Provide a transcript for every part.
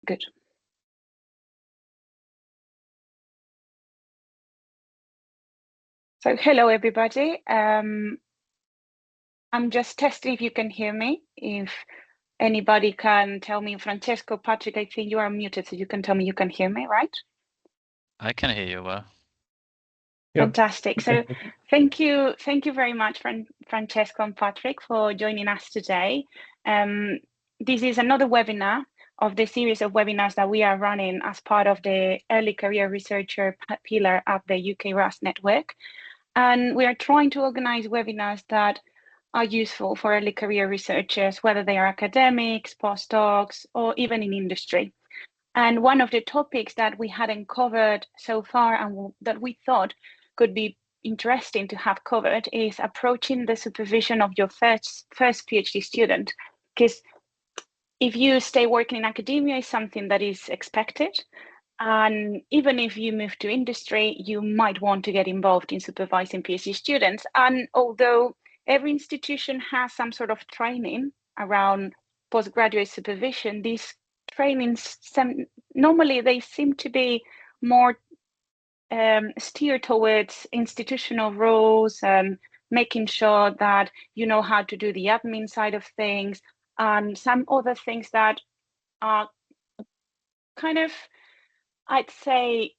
Good. So hello, everybody. I'm just testing if you can hear me. If anybody can tell me, Francesco, Patrick, I think you are muted, so you can tell me you can hear me, right? I can hear you well. Fantastic. So thank you very much, Francesco and Patrick, for joining us today. This is another webinar of the series of webinars that we are running as part of the Early Career Researcher pillar of the UK-RAS network. And we are trying to organize webinars that are useful for early career researchers, whether they are academics, postdocs, or even in industry. And one of the topics that we hadn't covered so far and that we thought could be interesting to have covered is approaching the supervision of your first PhD student. Because if you stay working in academia, is something that is expected. And even if you move to industry, you might want to get involved in supervising PhD students. And although every institution has some sort of training around postgraduate supervision, these trainings, normally they seem to be more steered towards institutional roles, making sure that you know how to do the admin side of things, and some other things that are kind of, I'd say,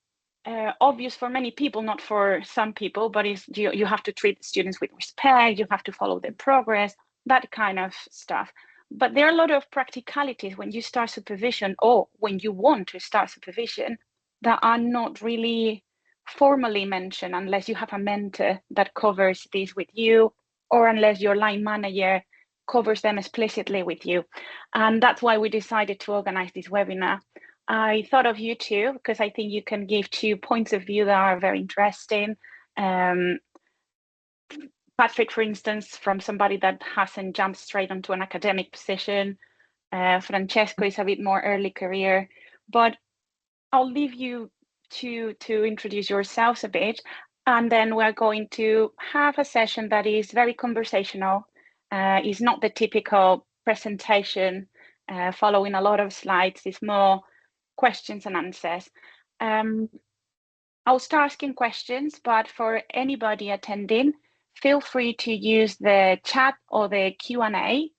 obvious for many people, not for some people, but you have to treat the students with respect, you have to follow their progress, that kind of stuff. But there are a lot of practicalities when you start supervision or when you want to start supervision that are not really formally mentioned unless you have a mentor that covers this with you, or unless your line manager covers them explicitly with you. And that's why we decided to organize this webinar. I thought of you too, because I think you can give 2 points of view that are very interesting. Patrick, for instance, from somebody that hasn't jumped straight onto an academic position. Francesco is a bit more early career, but I'll leave you to introduce yourselves a bit, and then we're going to have a session that is very conversational. It's not the typical presentation following a lot of slides. It's more questions and answers. I'll start asking questions, but for anybody attending, feel free to use the chat or the Q&A.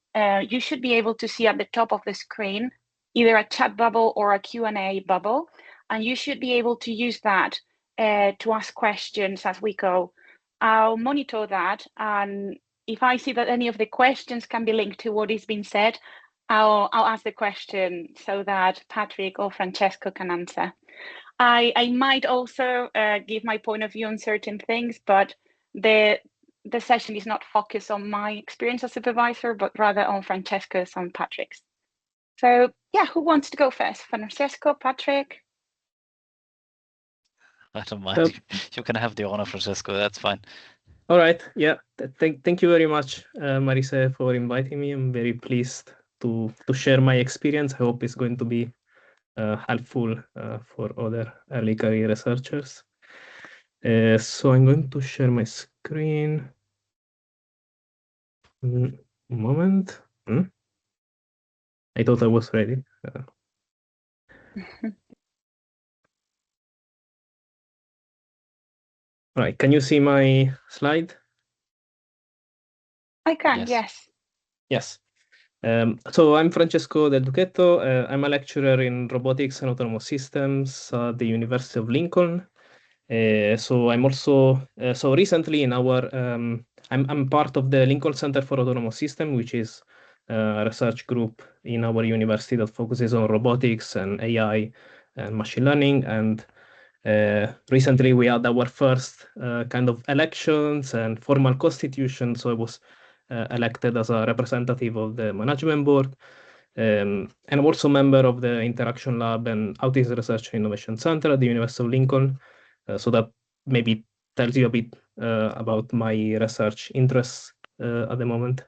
You should be able to see at the top of the screen either a chat bubble or a Q&A bubble, and you should be able to use that to ask questions as we go. I'll monitor that, and if I see that any of the questions can be linked to what is being said, I'll ask the question so that Patrick or Francesco can answer. I might also give my point of view on certain things, but the session is not focused on my experience as supervisor, but rather on Francesco's and Patrick's. So yeah, who wants to go first? Francesco, Patrick? I don't mind. You can have the honor, Francesco. That's fine. All right. Yeah. Thank you very much, Marisa, for inviting me. I'm very pleased to share my experience. I hope it's going to be helpful for other early career researchers. So I'm going to share my screen. Moment. I thought I was ready. All right. Can you see my slide? I can, yes. Yes. So I'm Francesco Del Duchetto. I'm a lecturer in robotics and autonomous systems at the University of Lincoln. So I'm also so recently in our I'm part of the Lincoln Center for Autonomous Systems, which is a research group in our university that focuses on robotics and AI and machine learning. And recently we had our first kind of elections and formal constitution. So I was elected as a representative of the management board. And I'm also a member of the Interaction Lab and Autism Research and Innovation Center at the University of Lincoln. So that maybe tells you a bit about my research interests at the moment.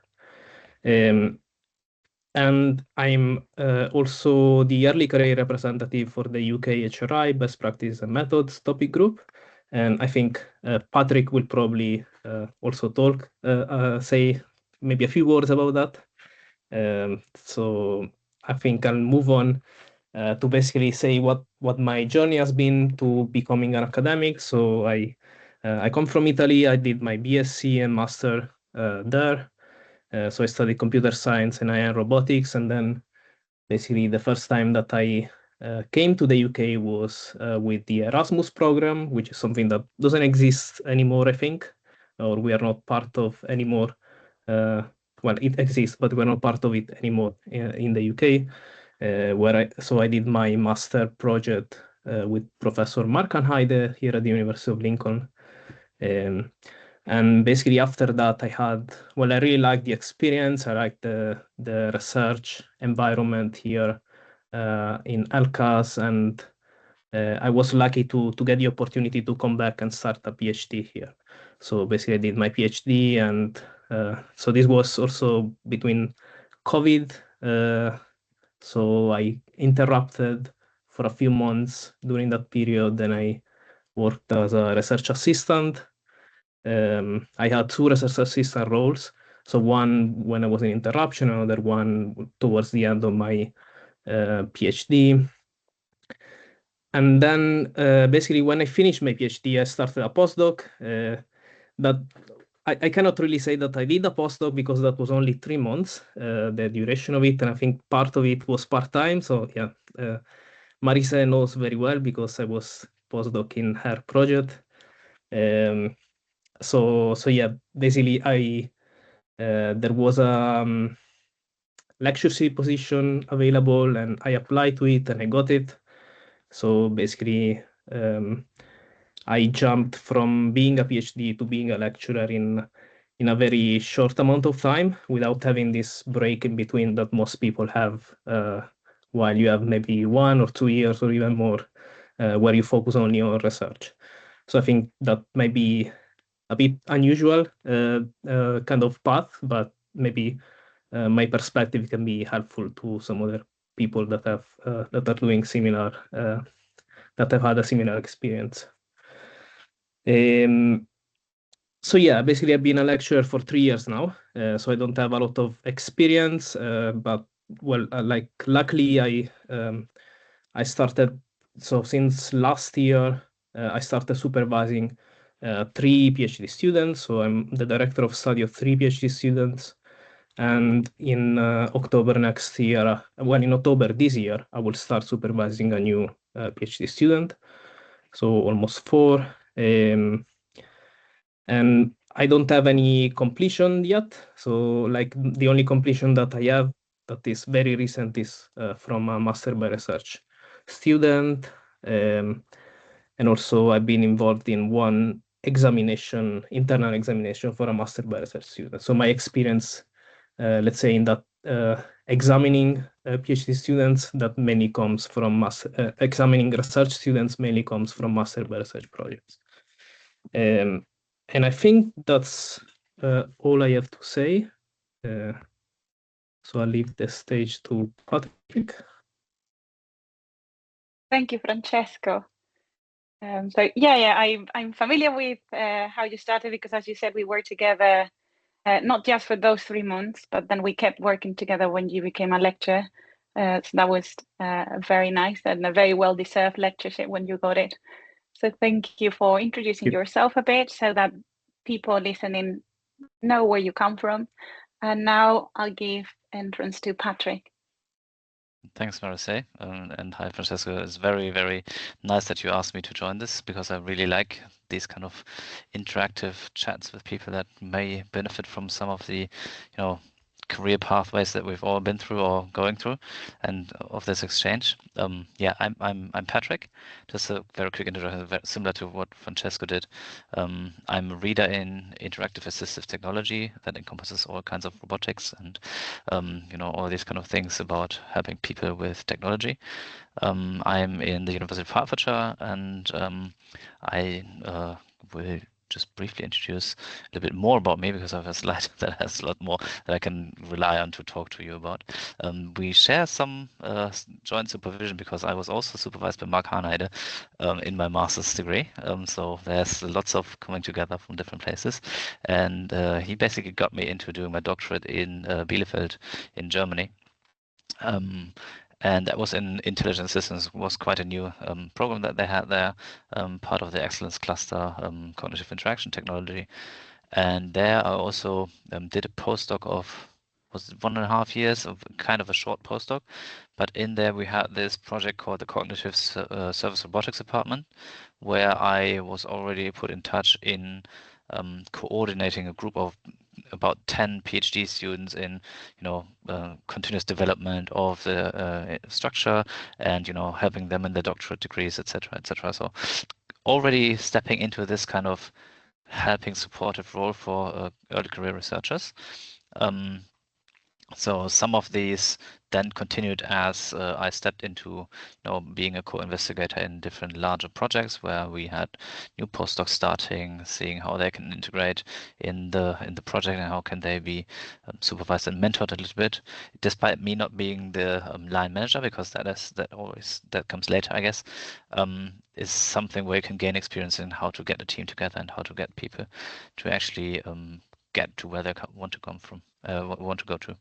And I'm also the early career representative for the UK-HRI Best Practices and Methods topic group. And I think Patrick will probably also talk, say maybe a few words about that. So I think I'll move on to basically say what my journey has been to becoming an academic. So I come from Italy. I did my BSc and master there. So I studied computer science and AI and robotics, and then basically the first time that I came to the UK was with the Erasmus program, which is something that doesn't exist anymore, I think, or we are not part of anymore. Well, it exists, but we're not part of it anymore in the UK. So I did my master project with Professor Mark Heide here at the University of Lincoln. And basically after that, I really liked the experience. I liked the research environment here in LCAS, and I was lucky to get the opportunity to come back and start a PhD here. So basically I did my PhD, and so this was also between COVID. So I interrupted for a few months during that period. Then I worked as a research assistant. I had 2 research assistant roles. So one when I was in interruption, another one towards the end of my PhD. And then basically when I finished my PhD, I started a postdoc. That I cannot really say that I did a postdoc because that was only 3 months, the duration of it, and I think part of it was part-time. So yeah, Marisa knows very well because I was postdoc in her project. So yeah, basically there was a lectureship position available, and I applied to it and I got it. So basically, I jumped from being a PhD to being a lecturer in a very short amount of time without having this break in between that most people have while you have maybe 1 or 2 years or even more where you focus only on research. So I think that might be a bit unusual kind of path, but maybe my perspective can be helpful to some other people that are doing similar, that have had a similar experience. So yeah, basically I've been a lecturer for 3 years now, so I don't have a lot of experience, but well, like luckily I started, so since last year I started supervising 3 PhD students. So I'm the director of study of 3 PhD students, and in October next year, in October this year, I will start supervising a new PhD student, so almost 4. And I don't have any completion yet. So like the only completion that I have that is very recent is from a master by research student. And also I've been involved in one examination, internal examination for a master by research student. So my experience, let's say in that examining PhD students, that mainly comes from examining research students mainly comes from master by research projects. And I think that's all I have to say. So I'll leave the stage to Patrick. Thank you, Francesco. So yeah, I'm familiar with how you started because, as you said, we worked together not just for those 3 months, but then we kept working together when you became a lecturer. So that was very nice and a very well-deserved lectureship when you got it. So thank you for introducing yourself a bit so that people listening know where you come from. And now I'll give entrance to Patrick. Thanks, Marisa. And hi, Francesco. It's very, very nice that you asked me to join this because I really like these kind of interactive chats with people that may benefit from some of the, career pathways that we've all been through or going through, and of this exchange. Yeah, I'm Patrick. Just a very quick introduction, very similar to what Francesco did. I'm a reader in interactive assistive technology that encompasses all kinds of robotics and all these kind of things about helping people with technology. I'm in the University of Hertfordshire, and I will just briefly introduce a little bit more about me because I have a slide that has a lot more that I can rely on to talk to you about. We share some joint supervision because I was also supervised by Mark Heide in my master's degree. So there's lots of coming together from different places. And he basically got me into doing my doctorate in Bielefeld in Germany. And that was in intelligent systems, was quite a new program that they had there, part of the excellence cluster, cognitive interaction technology. And there I also did a postdoc of, was it 1.5 years, of kind of a short postdoc. But in there we had this project called the Cognitive Service Robotics Department, where I was already put in touch in coordinating a group of about 10 PhD students in, continuous development of the structure, and helping them in their doctorate degrees, etc., etc. So already stepping into this kind of helping supportive role for early career researchers. So some of these then continued as I stepped into, being a co-investigator in different larger projects where we had new postdocs starting, seeing how they can integrate in the project and how can they be supervised and mentored a little bit. Despite me not being the line manager, because that comes later, I guess, is something where you can gain experience in how to get a team together and how to get people to actually get to where they want to come from. Want to go to.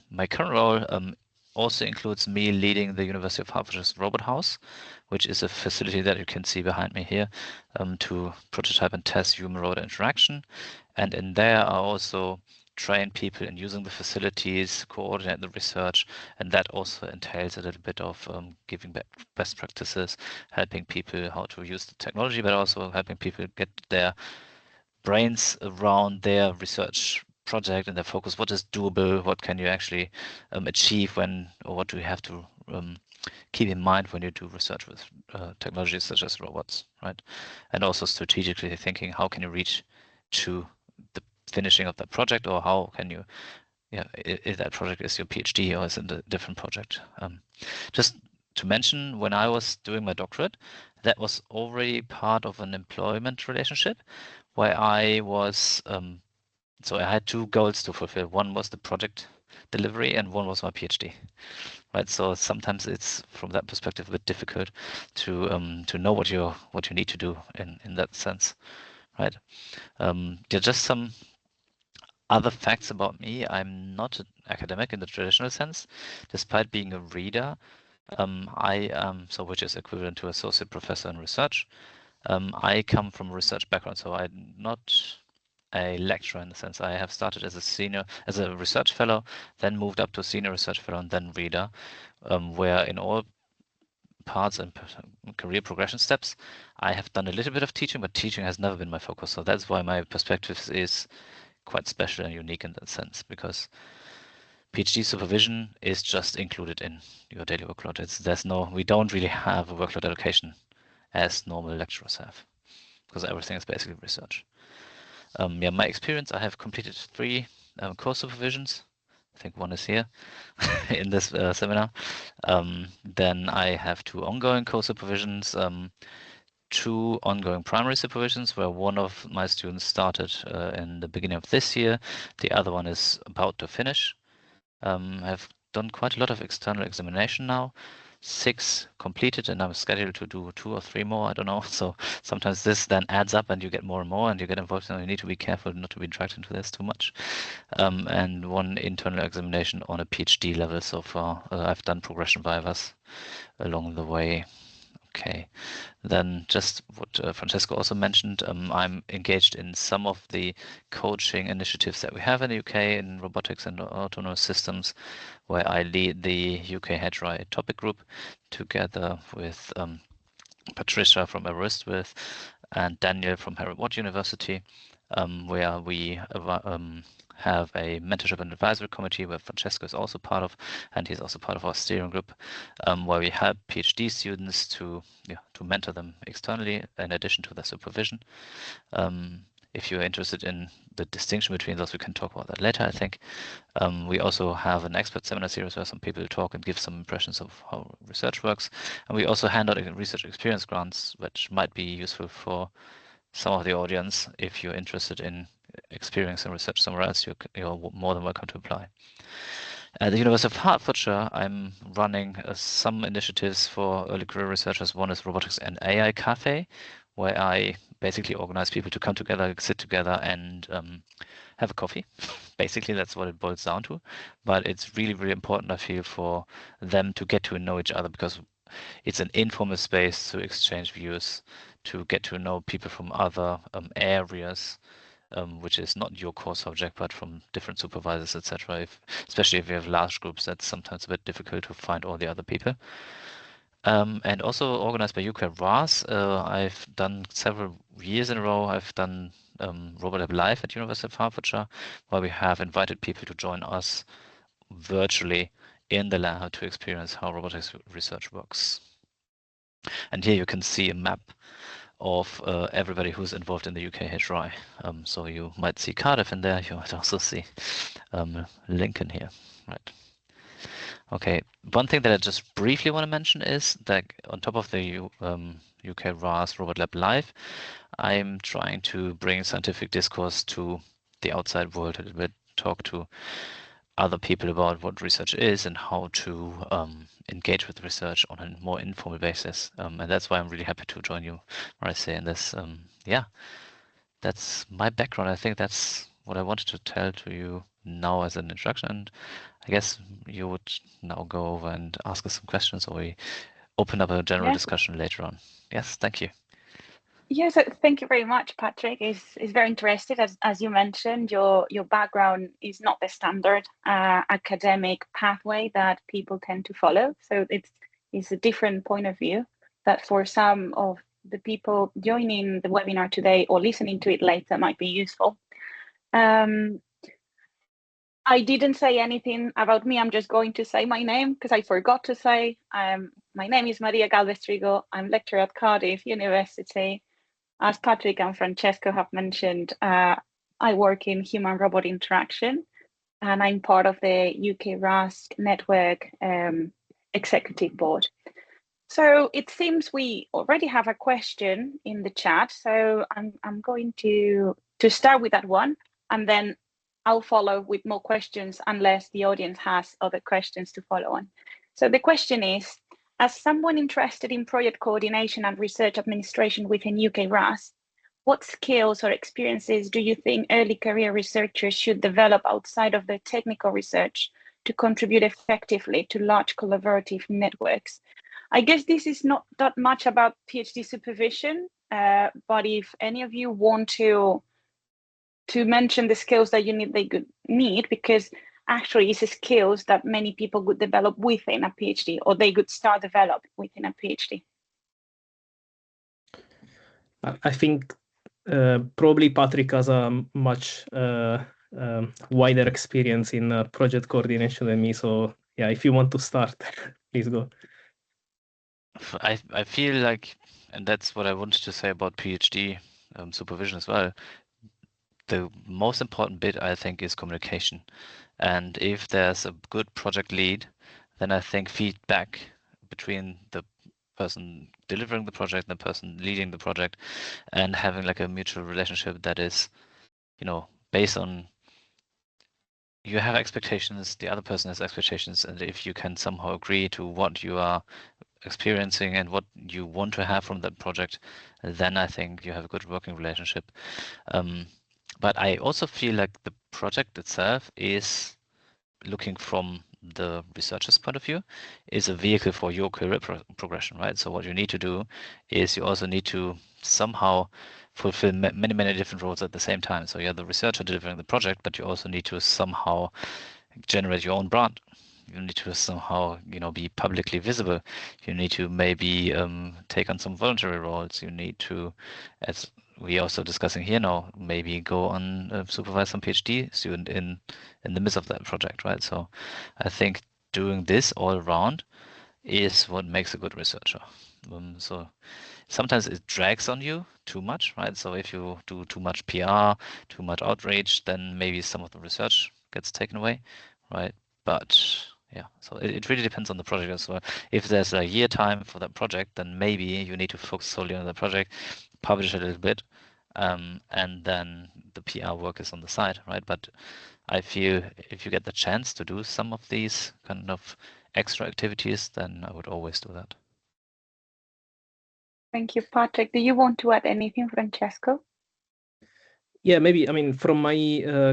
My current role also includes me leading the University of Hertfordshire's Robot House, which is a facility that you can see behind me here, to prototype and test human-robot interaction. And in there, I also train people in using the facilities, coordinate the research, and that also entails a little bit of giving back best practices, helping people how to use the technology, but also helping people get their brains around their research project and their focus. What is doable? What can you actually achieve or what do you have to keep in mind when you do research with technologies such as robots, right? And also strategically thinking, how can you reach to the finishing of that project, or how can you, if that project is your PhD or is it a different project. Just to mention, when I was doing my doctorate, that was already part of an employment relationship where I was, so I had 2 goals to fulfill. One was the project delivery and one was my PhD, right? So sometimes it's, from that perspective, a bit difficult to know what you need to do in that sense, right? Just some other facts about me. I'm not an academic in the traditional sense, despite being a reader. I am, so which is equivalent to associate professor in research. I come from a research background, so I'm not a lecturer in the sense. I have started as a research fellow, then moved up to senior research fellow, and then reader, where in all parts and career progression steps, I have done a little bit of teaching, but teaching has never been my focus. So that's why my perspective is quite special and unique in that sense, because PhD supervision is just included in your daily workload. We don't really have a workload allocation as normal lecturers have, because everything is basically research. My experience, I have completed 3 course supervisions. I think one is here in this seminar. Then I have 2 ongoing course supervisions, 2 ongoing primary supervisions, where one of my students started in the beginning of this year. The other one is about to finish. I've done quite a lot of external examination now. 6 completed, and I'm scheduled to do 2 or 3 more, I don't know. So sometimes this then adds up and you get more and more and you get involved, and you need to be careful not to be dragged into this too much. And 1 internal examination on a PhD level so far. I've done progression vivas along the way. Okay, then just what Francesco also mentioned, I'm engaged in some of the coaching initiatives that we have in the UK in robotics and autonomous systems, where I lead the UK-RAS topic group together with Patricia from Aberystwyth and Daniel from Harvard University, where we have a mentorship and advisory committee where Francesco is also part of, and he's also part of our steering group, where we help PhD students to mentor them externally in addition to their supervision. If you're interested in the distinction between those, we can talk about that later, I think. We also have an expert seminar series where some people talk and give some impressions of how research works. And we also hand out research experience grants, which might be useful for some of the audience. If you're interested in experience and research somewhere else, you're more than welcome to apply. At the University of Hertfordshire, I'm running some initiatives for early career researchers. One is Robotics and AI Cafe, where I basically organize people to come together, sit together, and have a coffee. Basically, that's what it boils down to. But it's really, really important, I feel, for them to get to know each other, because it's an informal space to exchange views, to get to know people from other areas, which is not your core subject, but from different supervisors, etc. Especially if you have large groups, that's sometimes a bit difficult to find all the other people. And also organized by UK-RAS. I've done several years in a row. I've done Robot Lab Live at University of Hertfordshire, where we have invited people to join us virtually in the lab to experience how robotics research works. And here you can see a map of everybody who's involved in the UK-RAS. So you might see Cardiff in there. You might also see Lincoln here, right? Okay, one thing that I just briefly want to mention is that on top of the UK-RAS Robot Lab Live, I'm trying to bring scientific discourse to the outside world a little bit, talk to other people about what research is and how to engage with research on a more informal basis. And that's why I'm really happy to join you, Marise, in this. Yeah, that's my background. I think that's what I wanted to tell to you now as an introduction. And I guess you would now go over and ask us some questions, or we open up a general discussion later on. Yes, thank you. Yes, thank you very much, Patrick. It's very interesting. As you mentioned, your background is not the standard academic pathway that people tend to follow. So it's a different point of view that for some of the people joining the webinar today or listening to it later might be useful. I didn't say anything about me. I'm just going to say my name because I forgot to say. My name is Maria Galvez Trigo. I'm lecturer at Cardiff University. As Patrick and Francesco have mentioned, I work in human-robot interaction, and I'm part of the UK-RAS network executive board. So it seems we already have a question in the chat. So I'm going to start with that one, and then I'll follow with more questions unless the audience has other questions to follow on. So the question is, as someone interested in project coordination and research administration within UK-RAS, what skills or experiences do you think early career researchers should develop outside of their technical research to contribute effectively to large collaborative networks? I guess this is not that much about PhD supervision, but if any of you want to mention the skills that they could need, because actually it's skills that many people could develop within a PhD, or they could start develop within a PhD. I think probably Patrick has a much wider experience in project coordination than me. So yeah, if you want to start, please go. I feel like, and that's what I wanted to say about PhD supervision as well, the most important bit, I think, is communication. And if there's a good project lead, then I think feedback between the person delivering the project and the person leading the project, and having like a mutual relationship that is, you know, based on, you have expectations, the other person has expectations, and if you can somehow agree to what you are experiencing and what you want to have from that project, then I think you have a good working relationship. But I also feel like the project itself is, looking from the researcher's point of view, is a vehicle for your career progression, right? So what you need to do is you also need to somehow fulfill many, many different roles at the same time. So you're the researcher delivering the project, but you also need to somehow generate your own brand. You need to somehow, you know, be publicly visible. You need to maybe take on some voluntary roles. You need to, as we are also discussing here now, maybe go on supervise some PhD student in the midst of that project, right? So I think doing this all around is what makes a good researcher. So sometimes it drags on you too much, right? So if you do too much PR, too much outreach, then maybe some of the research gets taken away, right? But yeah, so it really depends on the project as well. If there's a year time for that project, then maybe you need to focus solely on the project, publish a little bit, and then the PR work is on the side, right? But I feel if you get the chance to do some of these kind of extra activities, then I would always do that. Thank you, Patrick. Do you want to add anything, Francesco? Yeah, maybe, I mean, from my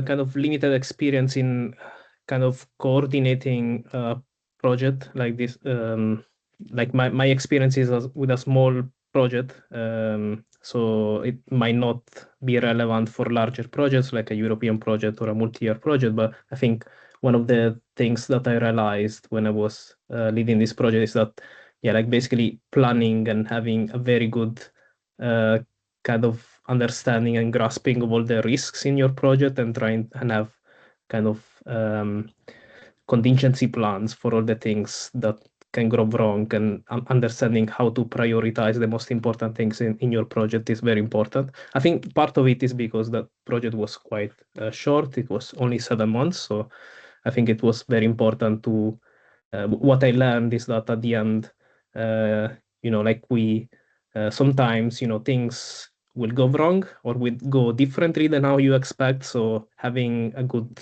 kind of limited experience in kind of coordinating a project like this, like my experiences with a small project, so it might not be relevant for larger projects like a European project or a multi-year project, but I think one of the things that I realized when I was leading this project is that, yeah, like basically planning and having a very good kind of understanding and grasping of all the risks in your project and trying and have kind of contingency plans for all the things that can go wrong, and understanding how to prioritize the most important things in your project is very important. I think part of it is because the project was quite short. It was only 7 months. So I think it was very important to, what I learned is that at the end, like we, sometimes, things will go wrong or will go differently than how you expect. So having a good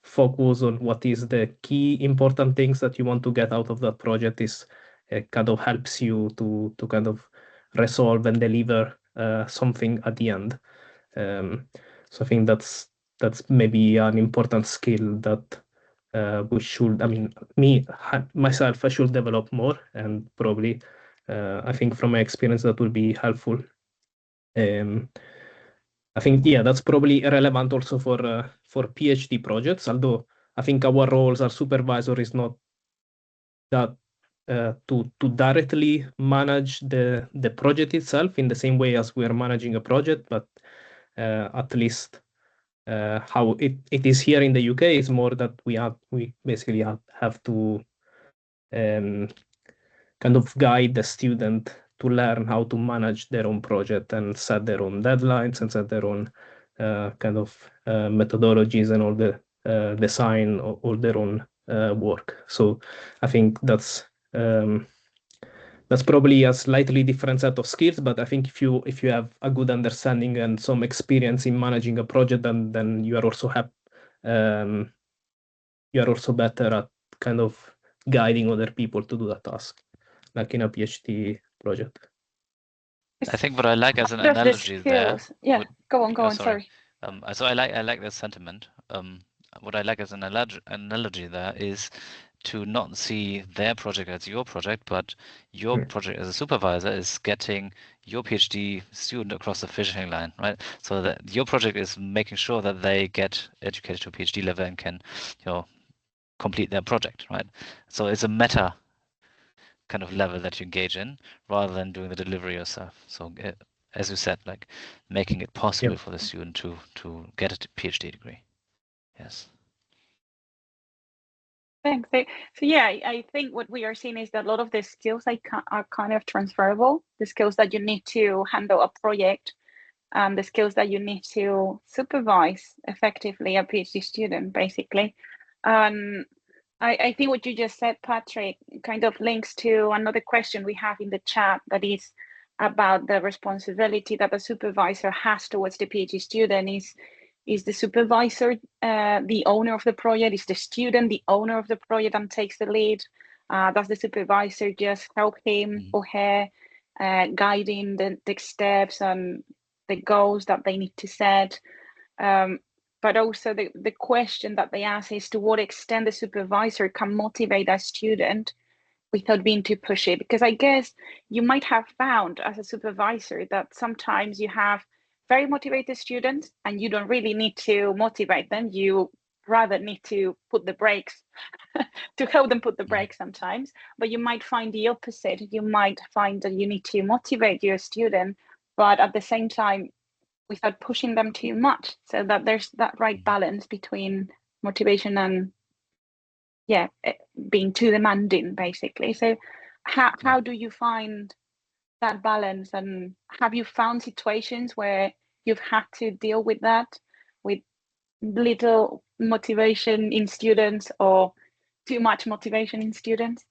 focus on what is the key important things that you want to get out of that project is kind of helps you to kind of resolve and deliver something at the end. So I think that's maybe an important skill that we should, I mean, myself, I should develop more, and probably I think from my experience that will be helpful. I think, yeah, that's probably relevant also for PhD projects, although I think our roles as supervisor is not that to directly manage the project itself in the same way as we are managing a project, but at least how it is here in the UK is more that we basically have to kind of guide the student to learn how to manage their own project and set their own deadlines and set their own kind of methodologies and all the design all their own work. So I think that's probably a slightly different set of skills, but I think if you have a good understanding and some experience in managing a project, then you are also you are also better at kind of guiding other people to do that task, like in a PhD project. I think what I like as an analogy there. Yeah, go on. Sorry. So I like that sentiment. What I like as an analogy there is to not see their project as your project, but your project as a supervisor is getting your PhD student across the finishing line, right? So that your project is making sure that they get educated to a PhD level and can, complete their project, right? So it's a meta kind of level that you engage in rather than doing the delivery yourself. So as you said, like making it possible for the student to get a PhD degree. Yes. Thanks. So yeah, I think what we are seeing is that a lot of the skills are kind of transferable. The skills that you need to handle a project, the skills that you need to supervise effectively a PhD student, basically. I think what you just said, Patrick, kind of links to another question we have in the chat that is about the responsibility that the supervisor has towards the PhD student. Is the supervisor the owner of the project? Is the student the owner of the project and takes the lead? Does the supervisor just help him or her guiding the next steps and the goals that they need to set? But also the question that they ask is to what extent the supervisor can motivate a student without being too pushy. Because I guess you might have found as a supervisor that sometimes you have very motivated students and you don't really need to motivate them. You rather need to put the brakes to help them put the brakes sometimes. But you might find the opposite. You might find that you need to motivate your student, but at the same time, without pushing them too much, so that there's that right balance between motivation and being too demanding, basically. So how do you find that balance, and have you found situations where you've had to deal with that, with little motivation in students or too much motivation in students?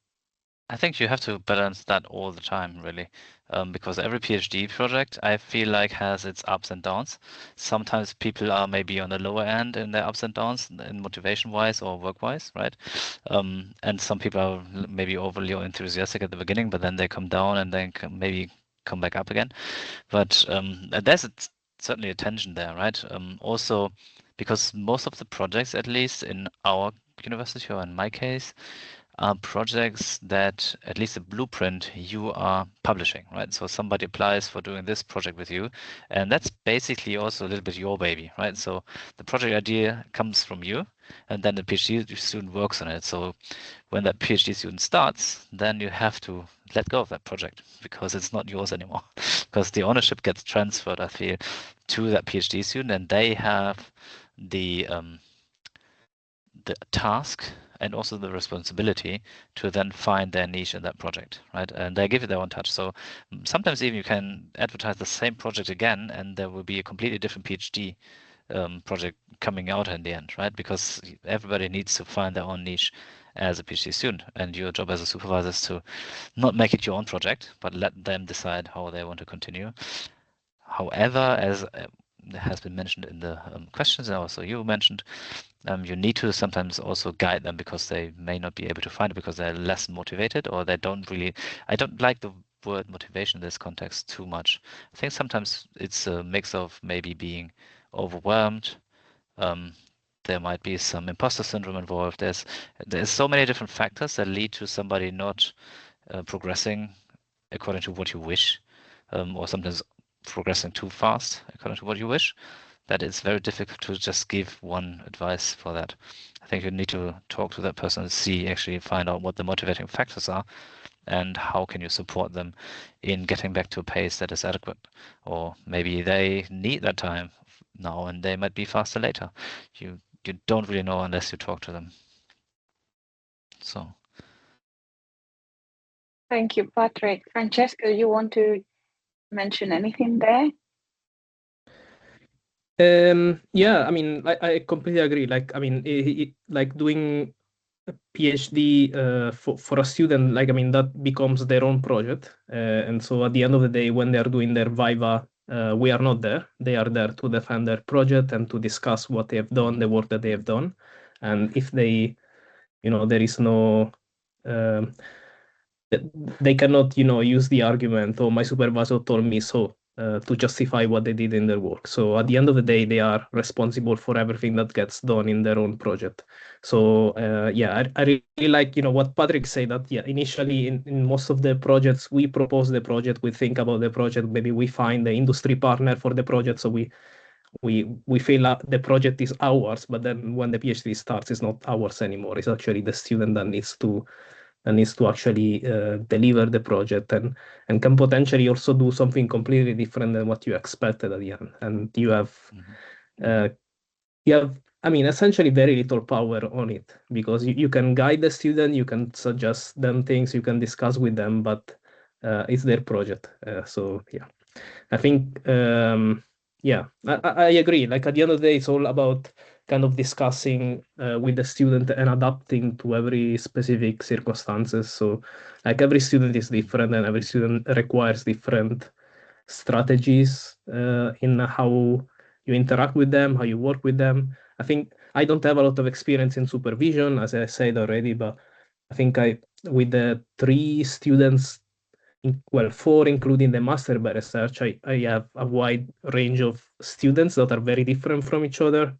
I think you have to balance that all the time, really, because every PhD project, I feel like, has its ups and downs. Sometimes people are maybe on the lower end in their ups and downs, in motivation-wise or work-wise, right? And some people are maybe overly enthusiastic at the beginning, but then they come down and then maybe come back up again. But there's certainly a tension there, right? Also, because most of the projects, at least in our university or in my case, are projects that, at least a blueprint, you are publishing, right? So somebody applies for doing this project with you, and that's basically also a little bit your baby, right? So the project idea comes from you, and then the PhD student works on it. So when that PhD student starts, then you have to let go of that project because it's not yours anymore, because the ownership gets transferred, I feel, to that PhD student, and they have the task and also the responsibility to then find their niche in that project, right? And they give it their own touch. So sometimes even you can advertise the same project again, and there will be a completely different PhD project coming out in the end, right? Because everybody needs to find their own niche as a PhD student, and your job as a supervisor is to not make it your own project, but let them decide how they want to continue. However, as has been mentioned in the questions, and also you mentioned, you need to sometimes also guide them because they may not be able to find it because they're less motivated, or they don't really, I don't like the word motivation in this context too much. I think sometimes it's a mix of maybe being overwhelmed. There might be some imposter syndrome involved. There's so many different factors that lead to somebody not progressing according to what you wish, or sometimes progressing too fast according to what you wish, that it's very difficult to just give one advice for that. I think you need to talk to that person and actually find out what the motivating factors are and how can you support them in getting back to a pace that is adequate. Or maybe they need that time now and they might be faster later. You don't really know unless you talk to them. So. Thank you, Patrick. Francesco, you want to mention anything there? Yeah, I mean, I completely agree. Like, I mean, like doing a PhD for a student, like, I mean, that becomes their own project. And so at the end of the day, when they're doing their Viva, we are not there. They are there to defend their project and to discuss what they have done, the work that they have done. And if they, there is no, they cannot, use the argument, oh, my supervisor told me so, to justify what they did in their work. So at the end of the day, they are responsible for everything that gets done in their own project. So yeah, I really like, what Patrick said, that yeah, initially in most of the projects, we propose the project, we think about the project, maybe we find the industry partner for the project. So we feel that the project is ours, but then when the PhD starts, it's not ours anymore. It's actually the student that needs to actually deliver the project and can potentially also do something completely different than what you expected at the end. And you have, I mean, essentially very little power on it, because you can guide the student, you can suggest them things, you can discuss with them, but it's their project. So yeah, I think, yeah, I agree. Like at the end of the day, it's all about kind of discussing with the student and adapting to every specific circumstances. So like every student is different and every student requires different strategies in how you interact with them, how you work with them. I think I don't have a lot of experience in supervision, as I said already, but I think with the 3 students, well, 4 including the master by research, I have a wide range of students that are very different from each other.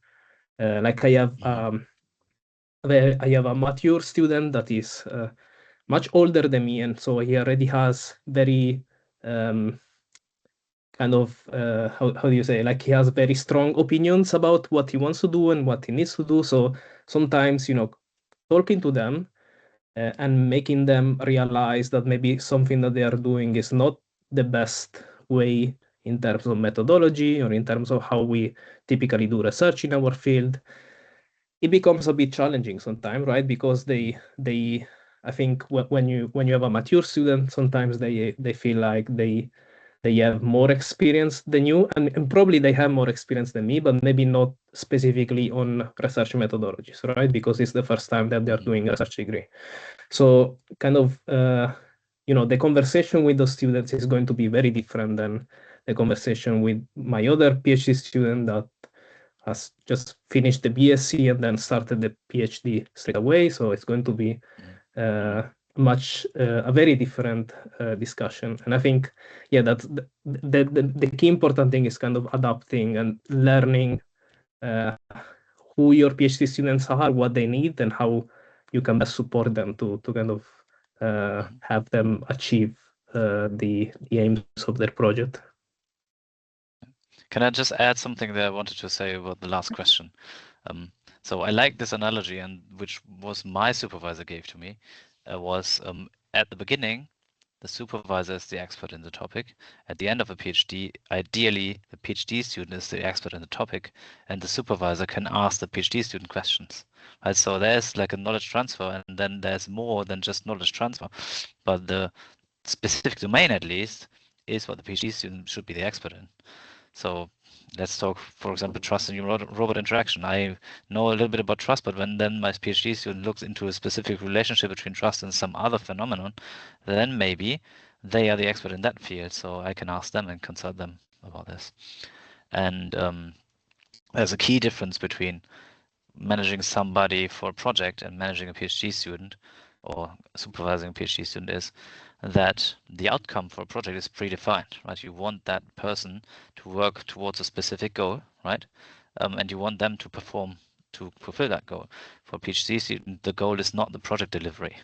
Like I have a mature student that is much older than me, and so he already has very kind of how do you say, like he has very strong opinions about what he wants to do and what he needs to do. So sometimes, talking to them and making them realize that maybe something that they are doing is not the best way in terms of methodology or in terms of how we typically do research in our field, it becomes a bit challenging sometimes, right? Because I think when you have a mature student, sometimes they feel like they have more experience than you, and probably they have more experience than me, but maybe not specifically on research methodologies, right? Because it's the first time that they're doing a research degree. So kind of, the conversation with those students is going to be very different than the conversation with my other PhD student that has just finished the BSc and then started the PhD straight away. So it's going to be a very different discussion. And I think, yeah, that's the key important thing is kind of adapting and learning who your PhD students are, what they need, and how you can best support them to kind of have them achieve the aims of their project. Can I just add something that I wanted to say about the last question? So I like this analogy, and which was my supervisor gave to me, was at the beginning, the supervisor is the expert in the topic. At the end of a PhD, ideally, the PhD student is the expert in the topic, and the supervisor can ask the PhD student questions. Right? So there's like a knowledge transfer, and then there's more than just knowledge transfer. But the specific domain, at least, is what the PhD student should be the expert in. So let's talk, for example, trust in robot interaction. I know a little bit about trust, but when then my PhD student looks into a specific relationship between trust and some other phenomenon, then maybe they are the expert in that field. So I can ask them and consult them about this. And there's a key difference between managing somebody for a project and managing a PhD student or supervising a PhD student is that the outcome for a project is predefined, right? You want that person to work towards a specific goal, right? And you want them to perform to fulfill that goal. For a PhD student, the goal is not the project delivery.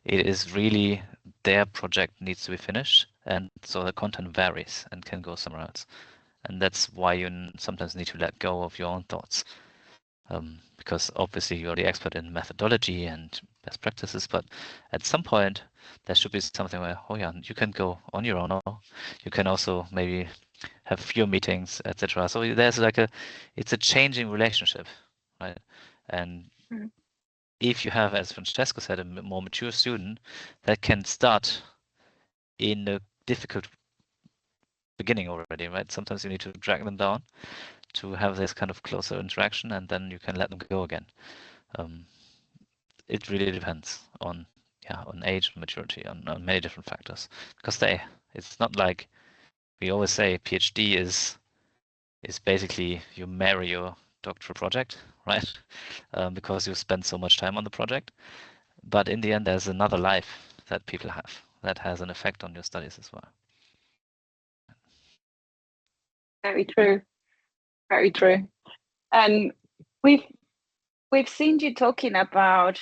It is really their project needs to be finished, and so the content varies and can go somewhere else. And that's why you sometimes need to let go of your own thoughts. Because obviously you're the expert in methodology and best practices, but at some point there should be something where, oh yeah, you can go on your own. You can also maybe have fewer meetings, etc. So there's like it's a changing relationship, right? And if you have, as Francesco said, a more mature student that can start in a difficult beginning already, right? Sometimes you need to drag them down to have this kind of closer interaction, and then you can let them go again. It really depends on age, maturity, on many different factors. Because it's not like we always say PhD is basically you marry your doctoral project, right? Because you spend so much time on the project. But in the end, there's another life that people have that has an effect on your studies as well. Very true. Very true. And we've seen you talking about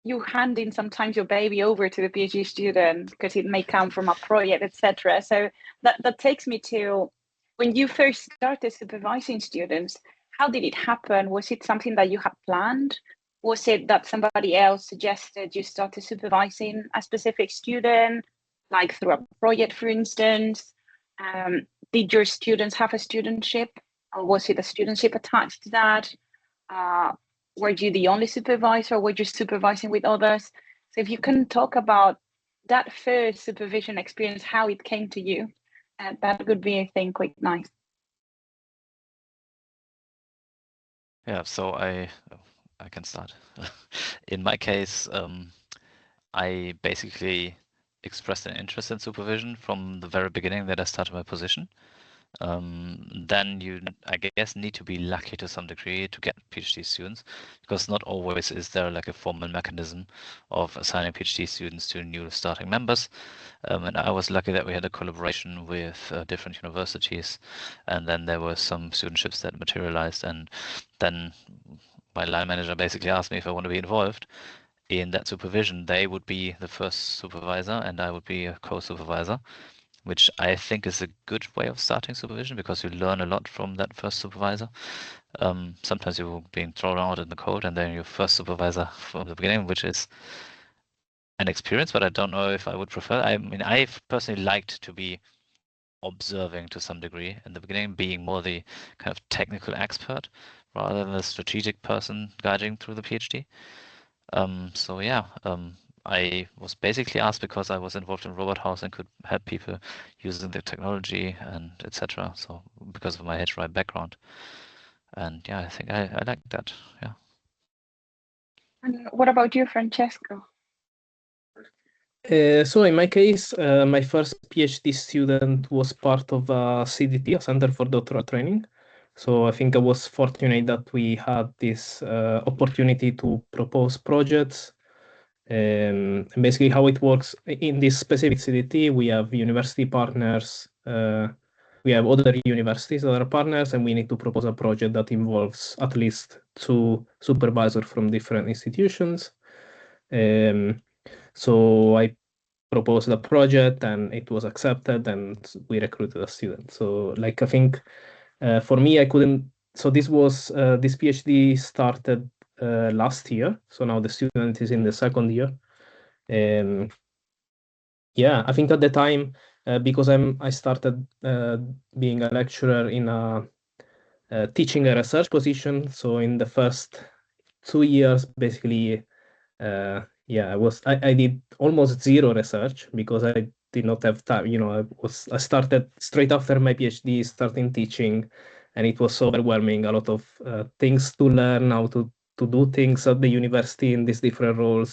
you handing sometimes your baby over to the PhD student because it may come from a project, etc. So that takes me to when you first started supervising students. How did it happen? Was it something that you had planned? Was it that somebody else suggested you started supervising a specific student, like through a project, for instance? Did your students have a studentship? Or was it a studentship attached to that? Were you the only supervisor, or were you supervising with others? So if you can talk about that first supervision experience, how it came to you, that would be, I think, quite nice. Yeah, so I can start. In my case, I basically expressed an interest in supervision from the very beginning that I started my position. Then you, I guess, need to be lucky to some degree to get PhD students, because not always is there like a formal mechanism of assigning PhD students to new starting members. And I was lucky that we had a collaboration with different universities, and then there were some studentships that materialized, and then my line manager basically asked me if I want to be involved in that supervision. They would be the first supervisor and I would be a co-supervisor, which I think is a good way of starting supervision because you learn a lot from that first supervisor. Sometimes you're being thrown out in the cold and then you're first supervisor from the beginning, which is an experience, but I don't know if I would prefer. I mean, I've personally liked to be observing to some degree in the beginning, being more the kind of technical expert rather than the strategic person guiding through the PhD. So yeah, I was basically asked because I was involved in Robot House and could help people using the technology and etc. So because of my HRI background, and yeah, I think I like that. Yeah. And what about you, Francesco? So in my case, my first PhD student was part of a CDT, a Center for Doctoral Training. So I think I was fortunate that we had this opportunity to propose projects And basically how it works in this specific CDT, we have university partners, we have other universities that are partners, and we need to propose a project that involves at least 2 supervisors from different institutions. So I proposed a project and it was accepted and we recruited a student. So like I think for me, I couldn't, so this PhD started last year. So now the student is in the 2nd year. Yeah, I think at the time, because I started being a lecturer in a teaching a research position. So in the first 2 years, basically, yeah, I did almost zero research because I did not have time. I started straight after my PhD, starting teaching, and it was so overwhelming. A lot of things to learn, how to do things at the university in these different role,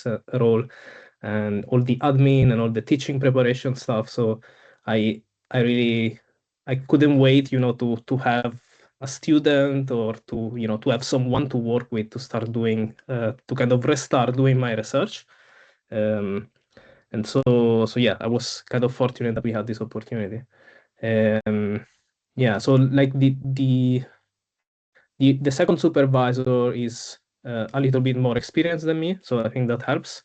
and all the admin and all the teaching preparation stuff. So I really I couldn't wait, to have a student or to have someone to work with to start doing to kind of restart doing my research. And so yeah, I was kind of fortunate that we had this opportunity. Yeah, so like the second supervisor is a little bit more experienced than me, so I think that helps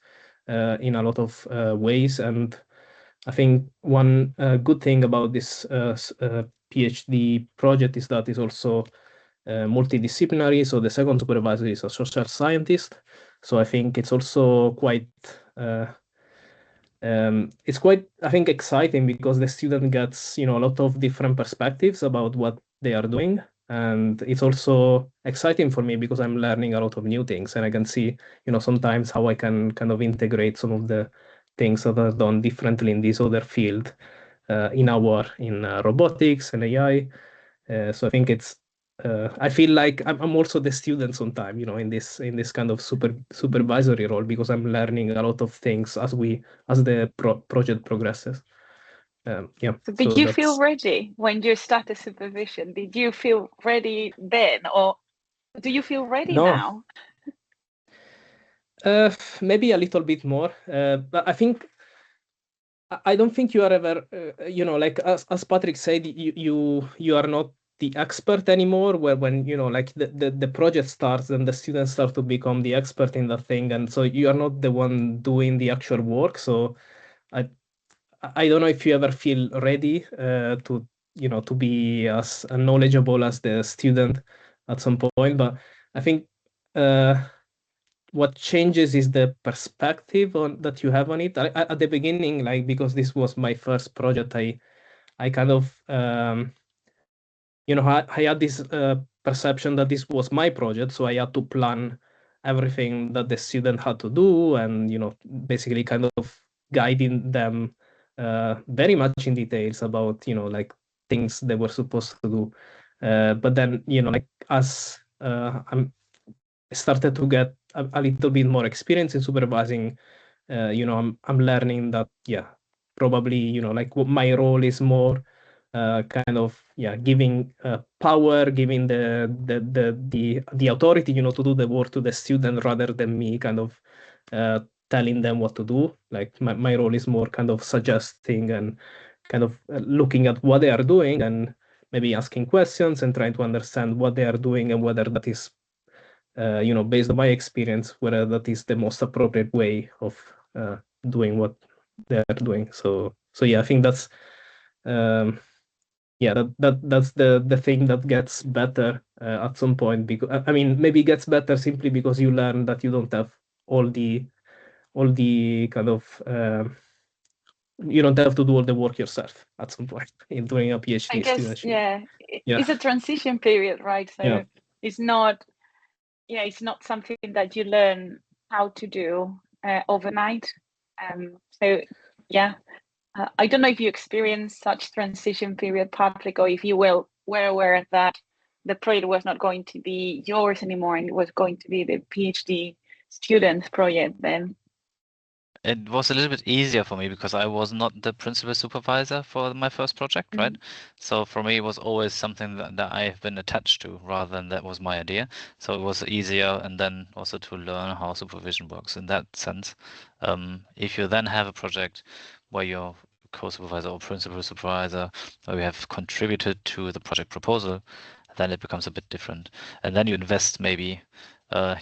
in a lot of ways. And I think one good thing about this PhD project is that it's also multidisciplinary. So the second supervisor is a social scientist. So I think it's also quite it's quite, I think, exciting because the student gets, a lot of different perspectives about what they are doing. And it's also exciting for me because I'm learning a lot of new things and I can see, sometimes how I can kind of integrate some of the things that are done differently in this other field in robotics and AI. So I think I feel like I'm also the student sometimes, in this kind of supervisory role because I'm learning a lot of things as the project progresses. Yeah. So did you feel ready when you started supervision? Did you feel ready then, or do you feel ready now? Maybe a little bit more, but I don't think you are ever, like as Patrick said, you are not the expert anymore. Where when like the project starts and the students start to become the expert in the thing, and so you are not the one doing the actual work. So I don't know if you ever feel ready to be as knowledgeable as the student at some point, but I think what changes is the perspective that you have on it. At the beginning, like because this was my first project, I kind of I had this perception that this was my project, so I had to plan everything that the student had to do, and basically kind of guiding them very much in details about like things they were supposed to do. But then like as I started to get a little bit more experience in supervising, I'm learning that probably like my role is more kind of giving power, giving the authority to do the work to the student rather than me kind of telling them what to do. Like my role is more kind of suggesting and kind of looking at what they are doing and maybe asking questions and trying to understand what they are doing and whether that is based on my experience, whether that is the most appropriate way of doing what they're doing. So yeah, I think that's that's the thing that gets better at some point, because I mean maybe gets better simply because you learn that you don't have all the kind of you don't have to do all the work yourself at some point in doing a PhD. I guess studentship. It's a transition period, right? So it's not something that you learn how to do overnight. So yeah, I don't know if you experienced such transition period, Patrick, or if you were aware that the project was not going to be yours anymore and it was going to be the PhD students project then. It was a little bit easier for me because I was not the principal supervisor for my first project, right? So for me, it was always something that I've been attached to rather than that was my idea. So it was easier, and then also to learn how supervision works in that sense. If you then have a project where you're co-supervisor or principal supervisor, where you have contributed to the project proposal, then it becomes a bit different. And then you invest maybe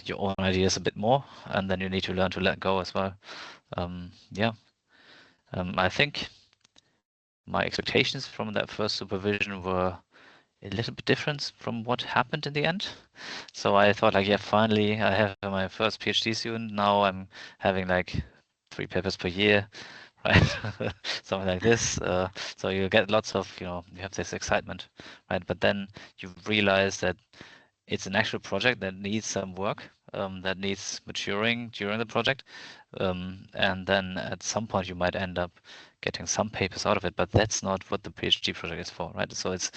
your own ideas a bit more, and then you need to learn to let go as well. Yeah, I think my expectations from that first supervision were a little bit different from what happened in the end. So I thought like, yeah, finally I have my first PhD student. Now I'm having like 3 papers per year, right? Something like this. So you get lots of, you have this excitement, right? But then you realize that it's an actual project that needs some work, that needs maturing during the project. And then at some point you might end up getting some papers out of it, but that's not what the PhD project is for, right? So it's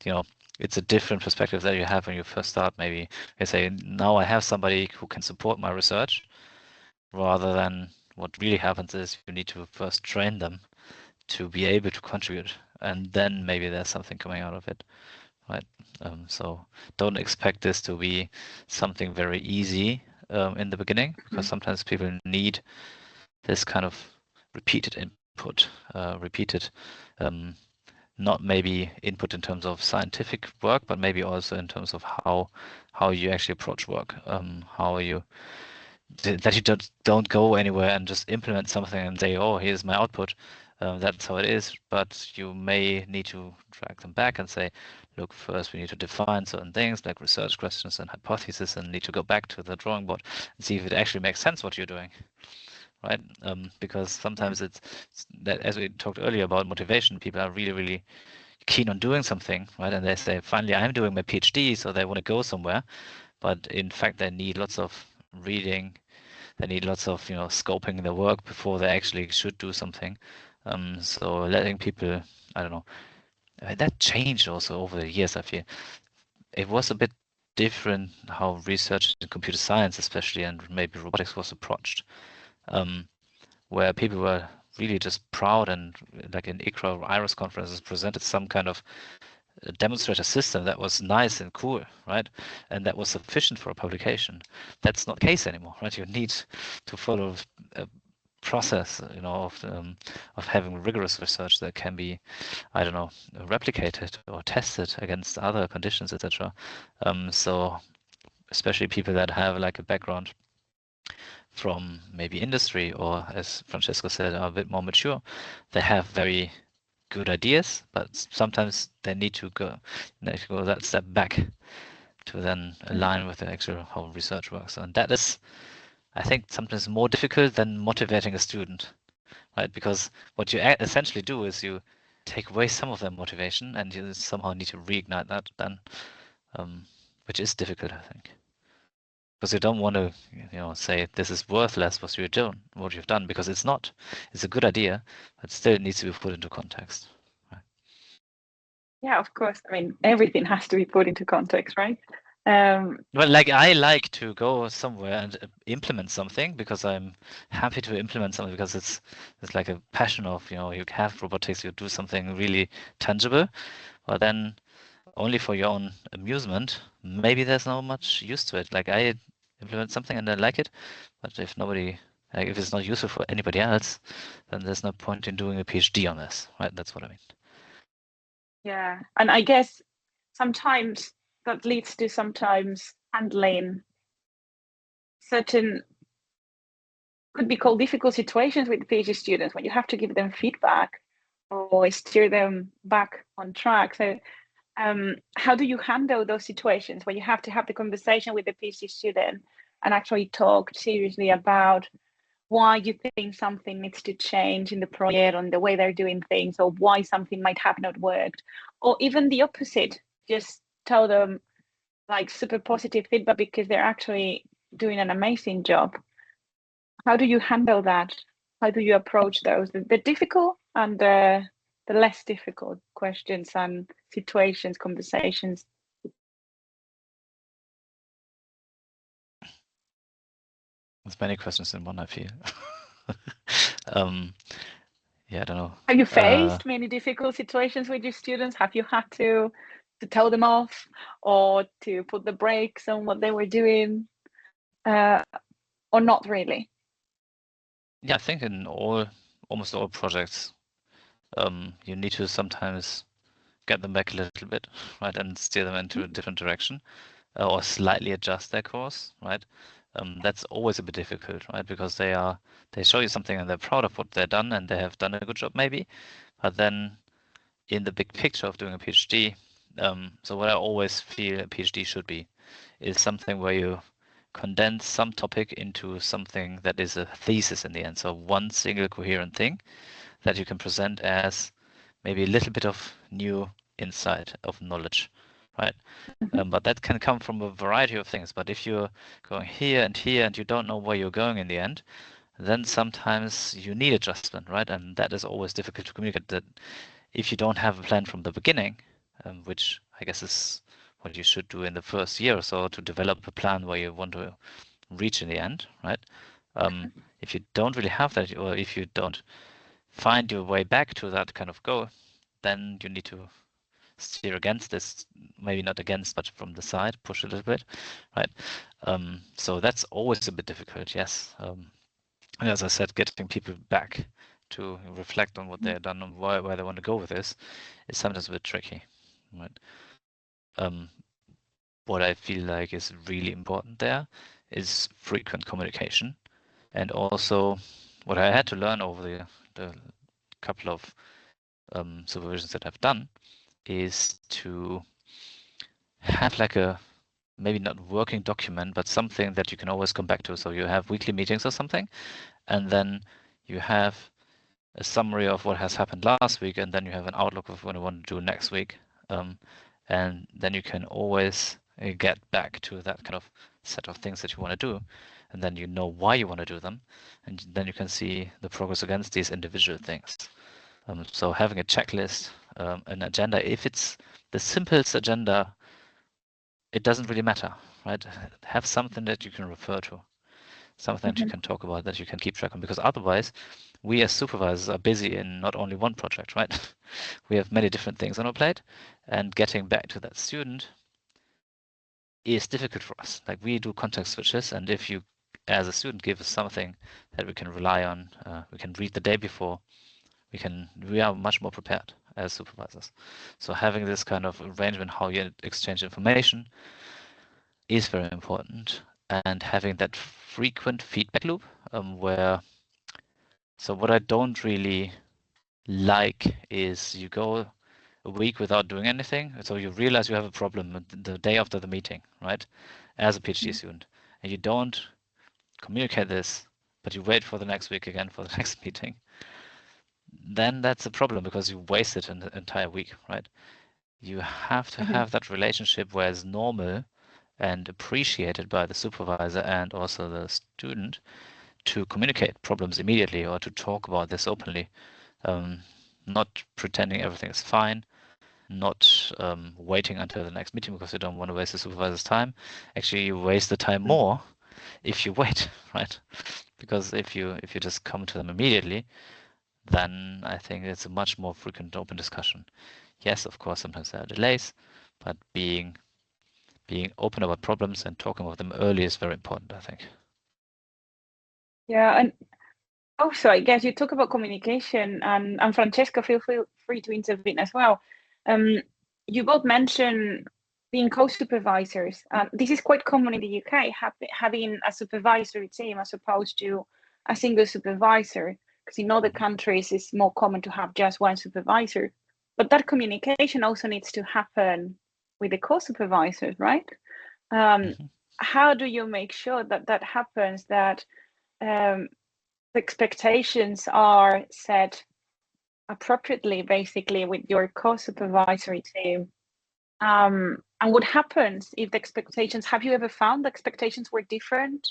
a different perspective that you have when you first start. Maybe you say, now I have somebody who can support my research, rather than what really happens is you need to first train them to be able to contribute, and then maybe there's something coming out of it. Right. So don't expect this to be something very easy in the beginning, because sometimes people need this kind of repeated input, not maybe input in terms of scientific work, but maybe also in terms of how you actually approach work, how you that you don't go anywhere and just implement something and say, oh, here's my output. That's how it is. But you may need to drag them back and say, look, first we need to define certain things like research questions and hypotheses, and need to go back to the drawing board and see if it actually makes sense what you're doing, right? Because sometimes it's that, as we talked earlier about motivation, people are really, really keen on doing something, right? And they say, finally, I'm doing my PhD, so they want to go somewhere. But in fact, they need lots of reading, they need lots of scoping their work before they actually should do something. So letting people, I don't know, that changed also over the years. I feel it was a bit different how research in computer science, especially, and maybe robotics was approached, where people were really just proud and, like in ECR or IRAS conferences, presented some kind of demonstrator system that was nice and cool, right? And that was sufficient for a publication. That's not the case anymore, right? You need to follow a process, of having rigorous research that can be, I don't know, replicated or tested against other conditions, etc. So especially people that have like a background from maybe industry, or as Francesco said, are a bit more mature, they have very good ideas, but sometimes they need to go that step back to then align with the actual how research works. And that is, I think, sometimes more difficult than motivating a student, right? Because what you essentially do is you take away some of their motivation, and you somehow need to reignite that then, which is difficult, I think. Because you don't want to, say this is worthless what you've done, because it's not. It's a good idea, but still it needs to be put into context. Yeah, of course. I mean, everything has to be put into context, right? Well, like I like to go somewhere and implement something, because I'm happy to implement something, because it's like a passion of, you have robotics, you do something really tangible, but then only for your own amusement, maybe there's not much use to it. Like I implement something and I like it, but if it's not useful for anybody else, then there's no point in doing a PhD on this, right? That's what I mean. Yeah, and I guess sometimes that leads to sometimes handling certain, could be called difficult situations with PhD students, when you have to give them feedback or steer them back on track. So how do you handle those situations where you have to have the conversation with the PhD student and actually talk seriously about why you think something needs to change in the project, on the way they're doing things, or why something might have not worked, or even the opposite, just tell them like super positive feedback because they're actually doing an amazing job? How do you handle that? How do you approach those, the difficult and the less difficult questions and situations, conversations? There's many questions in one, I feel. Yeah, I don't know. Have you faced many difficult situations with your students? Have you had to tell them off or to put the brakes on what they were doing, or not really? Yeah, I think in almost all projects, you need to sometimes get them back a little bit, right, and steer them into a different direction, or slightly adjust their course, right? That's always a bit difficult, right? Because they show you something and they're proud of what they've done and they have done a good job maybe, but then in the big picture of doing a PhD, so what I always feel a PhD should be is something where you condense some topic into something that is a thesis in the end. So one single coherent thing that you can present as maybe a little bit of new insight of knowledge, right? But that can come from a variety of things. But if you're going here and you don't know where you're going in the end, then sometimes you need adjustment, right? And that is always difficult to communicate. That if you don't have a plan from the beginning, which I guess is what you should do in the first year or so, to develop a plan where you want to reach in the end, right? If you don't really have that, or if you don't find your way back to that kind of goal, then you need to steer against this, maybe not against, but from the side, push a little bit, right? So that's always a bit difficult, yes. And as I said, getting people back to reflect on what they've done and where they want to go with this is sometimes a bit tricky, right? What I feel like is really important there is frequent communication, and also what I had to learn over the couple of supervisions that I've done is to have like a maybe not working document, but something that you can always come back to. So you have weekly meetings or something, and then you have a summary of what has happened last week, and then you have an outlook of what you want to do next week. And then you can always get back to that kind of set of things that you want to do, and then you know why you want to do them, and then you can see the progress against these individual things. So having a checklist, an agenda, if it's the simplest agenda, it doesn't really matter, right? Have something that you can refer to, something that you can talk about, that you can keep track on, because otherwise we as supervisors are busy in not only one project, right? We have many different things on our plate, and getting back to that student is difficult for us. Like, we do context switches, and if you as a student give us something that we can rely on, we can read the day before, we are much more prepared as supervisors. So having this kind of arrangement, how you exchange information, is very important, and having that frequent feedback loop, so what I don't really like is you go a week without doing anything, so you realize you have a problem the day after the meeting, right, as a PhD student, and you don't communicate this, but you wait for the next week again for the next meeting, then that's a problem, because you wasted an entire week, right? You have to have that relationship where it's normal and appreciated by the supervisor and also the student to communicate problems immediately, or to talk about this openly, not pretending everything is fine, not waiting until the next meeting because you don't want to waste the supervisor's time. Actually, you waste the time more if you wait, right? Because if you just come to them immediately, then I think it's a much more frequent open discussion. Yes, of course, sometimes there are delays, but being open about problems and talking about them early is very important, I think. Yeah, and also, I guess you talk about communication, and Francesca, feel free to intervene as well. You both mentioned being co-supervisors. This is quite common in the UK, having a supervisory team as opposed to a single supervisor, because in other countries it's more common to have just one supervisor. But that communication also needs to happen with the co-supervisors, right? How do you make sure that that happens, that the expectations are set appropriately, basically, with your co-supervisory team? And what happens if the expectations, have you ever found the expectations were different?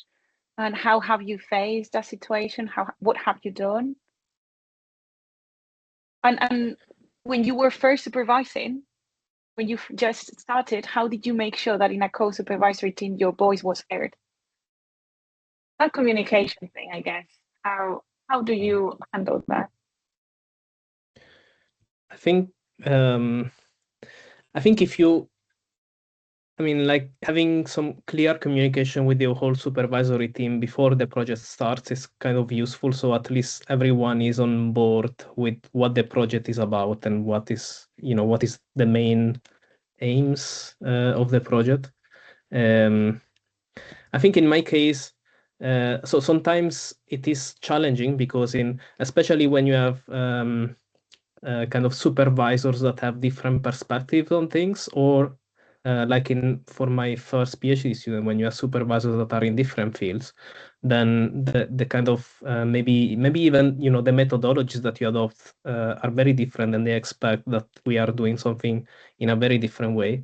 And how have you faced that situation? What have you done? And when you were first supervising, when you just started, how did you make sure that in a co-supervisory team your voice was heard? That communication thing, I guess. How How do you handle that? I think if you, I mean, like having some clear communication with the whole supervisory team before the project starts is kind of useful. So at least everyone is on board with what the project is about and what is, what is the main aims of the project. I think in my case, so sometimes it is challenging because especially when you have kind of supervisors that have different perspectives on things, or like for my first PhD student, when you have supervisors that are in different fields, then the kind of maybe even the methodologies that you adopt are very different, and they expect that we are doing something in a very different way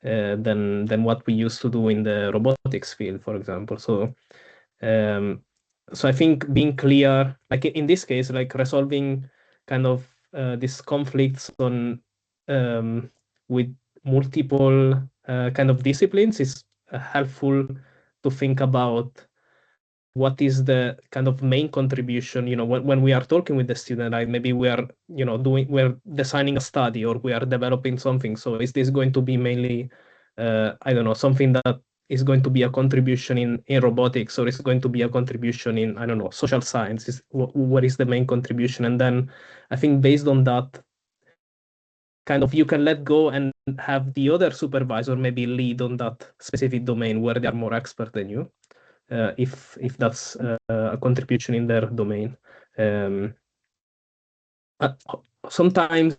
than what we used to do in the robotics field, for example. So I think being clear, like in this case, like resolving kind of these conflicts with multiple kind of disciplines is helpful to think about what is the kind of main contribution, when we are talking with the student, like maybe we are, we're designing a study or we are developing something. So is this going to be mainly, I don't know, something that is going to be a contribution in robotics, or is going to be a contribution in, I don't know, social science? What is the main contribution? And then I think based on that, kind of you can let go and have the other supervisor maybe lead on that specific domain where they are more expert than you. If that's a contribution in their domain. Sometimes,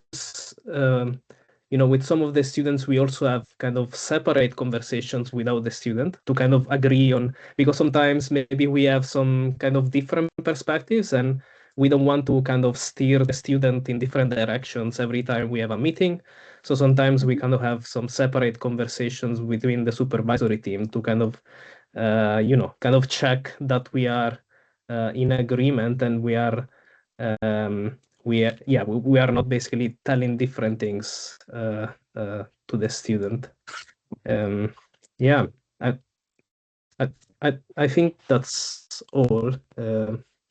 with some of the students, we also have kind of separate conversations without the student to kind of agree on, because sometimes maybe we have some kind of different perspectives and we don't want to kind of steer the student in different directions every time we have a meeting. So sometimes we kind of have some separate conversations between the supervisory team to kind of kind of check that we are in agreement, and we are we are not basically telling different things to the student. Yeah, I, I think that's all.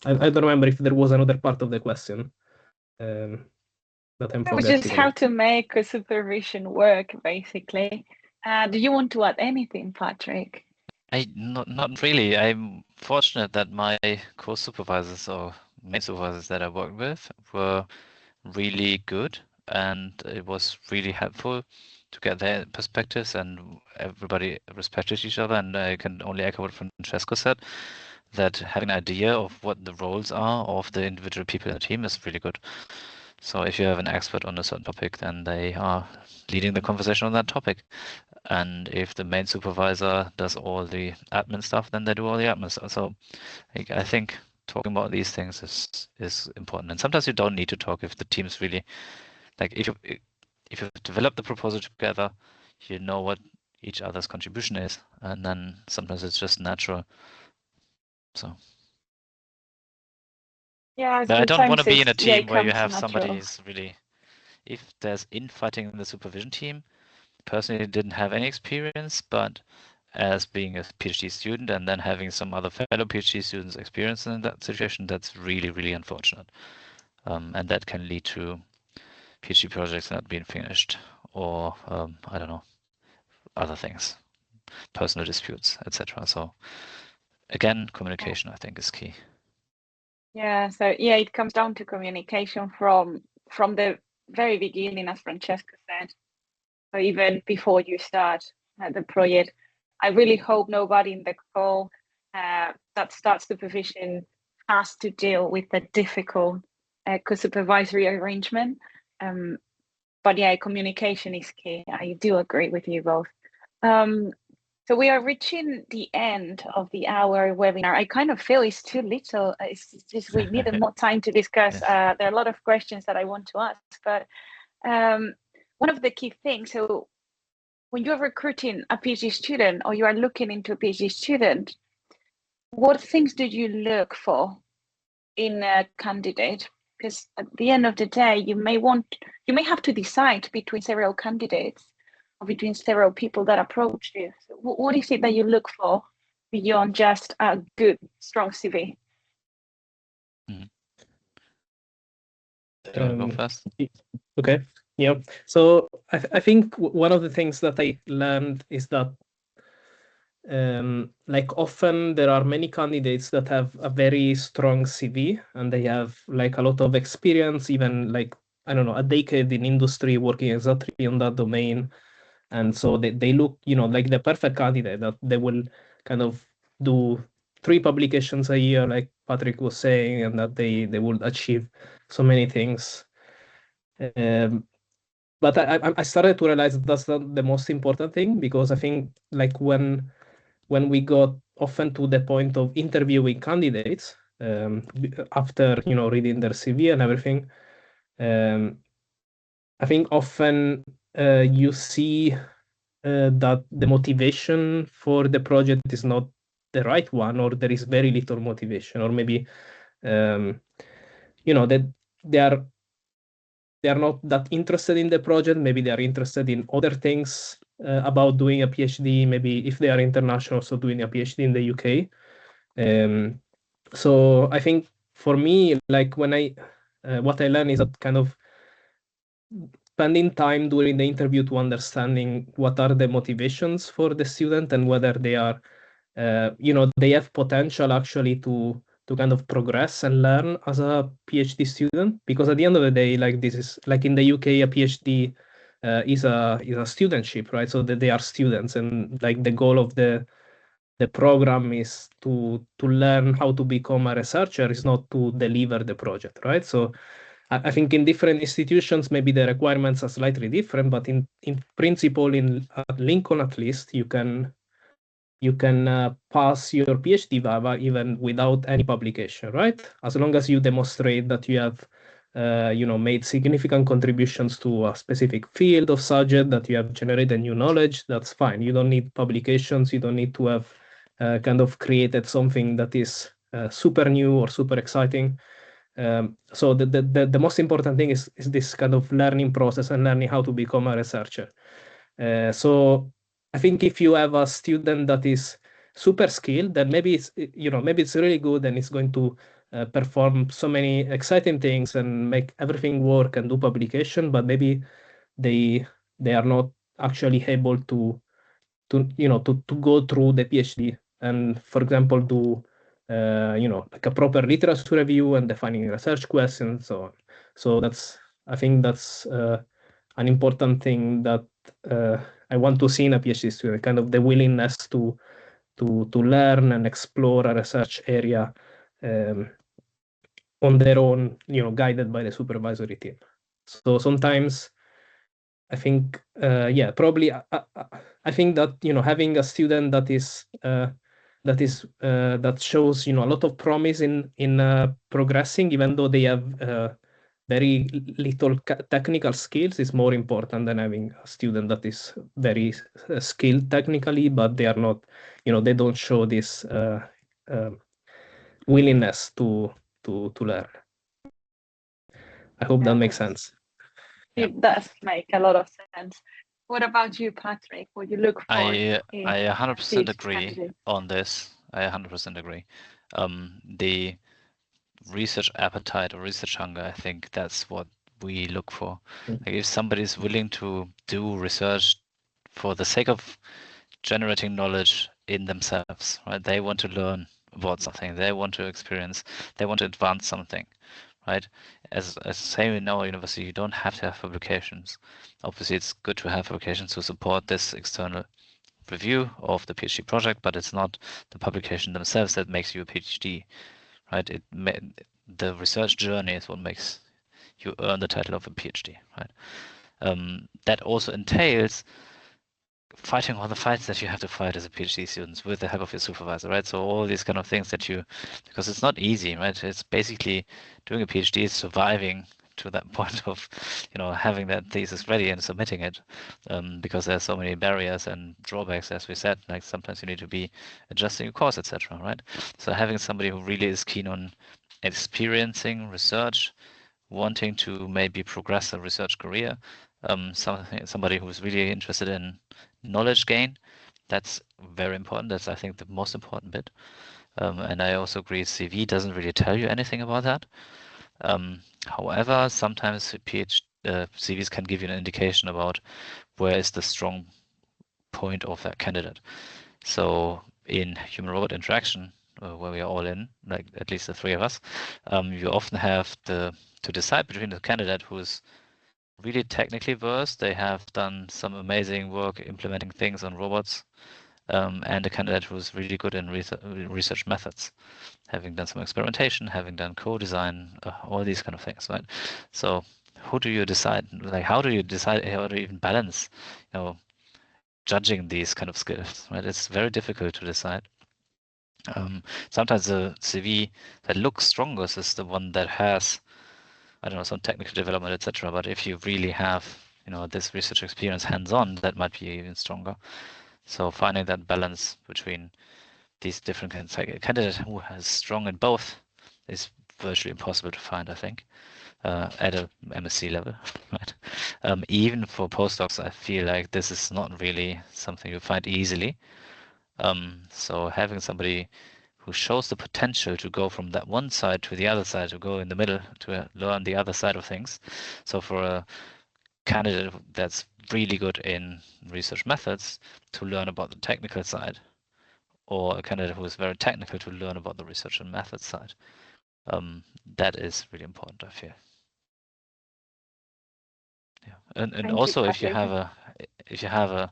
I don't remember if there was another part of the question that I'm It was forgetting. just how to make a supervision work, basically. Do you want to add anything, Patrick? Not really. I'm fortunate that my co-supervisors or main supervisors that I worked with were really good, and it was really helpful to get their perspectives, and everybody respected each other. And I can only echo what Francesco said, that having an idea of what the roles are of the individual people in the team is really good. So if you have an expert on a certain topic, then they are leading the conversation on that topic. And if the main supervisor does all the admin stuff, then they do all the admin stuff. So I think talking about these things is important. And sometimes you don't need to talk if the team's really, like if you develop the proposal together, you know what each other's contribution is, and then sometimes it's just natural. So yeah, but I don't want to be in a team where you have natural. somebody who's really, if there's infighting in the supervision team, personally didn't have any experience, but as being a PhD student and then having some other fellow PhD students experience in that situation, that's really, really unfortunate. And that can lead to PhD projects not being finished, or I don't know, other things, personal disputes, etc. So again, communication, I think, is key. Yeah, so yeah, it comes down to communication from the very beginning, as Francesca said. So even before you start the project, I really hope nobody in the call that starts supervision has to deal with the difficult co-supervisory arrangement. But yeah, communication is key. I do agree with you both. So we are reaching the end of the hour webinar. I kind of feel it's too little. It's just we needed more time to discuss. Yes. There are a lot of questions that I want to ask, but one of the key things, so when you're recruiting a PhD student or you are looking into a PhD student, what things do you look for in a candidate? Because at the end of the day, you may have to decide between several candidates or between several people that approach you. So what is it that you look for beyond just a good, strong CV? you want to go first? Okay. Yeah. So I think one of the things that I learned is that like often there are many candidates that have a very strong CV and they have like a lot of experience, even like, I don't know, a decade in industry working exactly on that domain. And so they look, like the perfect candidate that they will kind of do 3 publications a year, like Patrick was saying, and that they will achieve so many things. But I started to realize that's not the most important thing, because I think like when we got often to the point of interviewing candidates, after reading their CV and everything, I think often you see that the motivation for the project is not the right one, or there is very little motivation, or maybe that they are not that interested in the project. Maybe they are interested in other things about doing a PhD. Maybe if they are international, so doing a PhD in the UK. So I think for me, like when what I learned is that kind of spending time during the interview to understanding what are the motivations for the student and whether they are, they have potential actually to kind of progress and learn as a PhD student. Because at the end of the day, like this is like in the UK, a PhD is a studentship, right? So that they are students, and like the goal of the program is to learn how to become a researcher, is not to deliver the project, right? So I think in different institutions, maybe the requirements are slightly different, but in principle, at Lincoln at least, you can pass your PhD viva even without any publication, right? As long as you demonstrate that you have made significant contributions to a specific field of subject, that you have generated new knowledge, that's fine. You don't need publications. You don't need to have kind of created something that is super new or super exciting. So the most important thing is this kind of learning process and learning how to become a researcher. So I think if you have a student that is super skilled, then maybe it's really good and it's going to perform so many exciting things and make everything work and do publication, but maybe they are not actually able to go through the PhD and, for example, do like a proper literature review and defining research questions and so on. So I think that's an important thing that I want to see in a PhD student, kind of the willingness to learn and explore a research area on their own, guided by the supervisory team. So sometimes I think, probably I think that having a student that shows a lot of promise in progressing, even though they have very little technical skills, is more important than having a student that is very skilled technically, but they are not, they don't show this willingness to learn. I hope that makes sense. It does make a lot of sense. What about you, Patrick? What you look for? I 100% agree on this. I 100% agree. The research appetite or research hunger, I think that's what we look for. Like if somebody is willing to do research for the sake of generating knowledge in themselves, right? They want to learn about something, they want to experience, they want to advance something, right? As say in our university, you don't have to have publications. Obviously, it's good to have publications to support this external review of the PhD project, but it's not the publication themselves that makes you a PhD, right? The research journey is what makes you earn the title of a PhD, right? That also entails fighting all the fights that you have to fight as a PhD student with the help of your supervisor, right? So all these kind of things that because it's not easy, right? It's basically doing a PhD is surviving to that point of, having that thesis ready and submitting it, because there's so many barriers and drawbacks, as we said, like sometimes you need to be adjusting your course, etc., right? So having somebody who really is keen on experiencing research, wanting to maybe progress a research career, somebody who's really interested in knowledge gain, that's very important. That's, I think, the most important bit. And I also agree CV doesn't really tell you anything about that. However, sometimes CVs can give you an indication about where is the strong point of that candidate. So in human-robot interaction, where we are all in, like at least the three of us, you often have to decide between the candidate who is really technically versed, they have done some amazing work implementing things on robots, and a candidate who's really good in research methods, having done some experimentation, having done co-design, all these kind of things, right? So who do you decide? Like, how do you decide? How do you even balance, judging these kind of skills, right? It's very difficult to decide. Sometimes the CV that looks strongest is the one that has, I don't know, some technical development, etc. But if you really have, this research experience hands-on, that might be even stronger. So finding that balance between these different kinds, like a candidate who has strong in both is virtually impossible to find, I think, at a MSc level, right? Even for postdocs, I feel like this is not really something you find easily. So having somebody who shows the potential to go from that one side to the other side, to go in the middle, to learn the other side of things. So for a candidate that's really good in research methods, to learn about the technical side, or a candidate who is very technical to learn about the research and methods side. That is really important, I feel. Yeah, and also if you have a,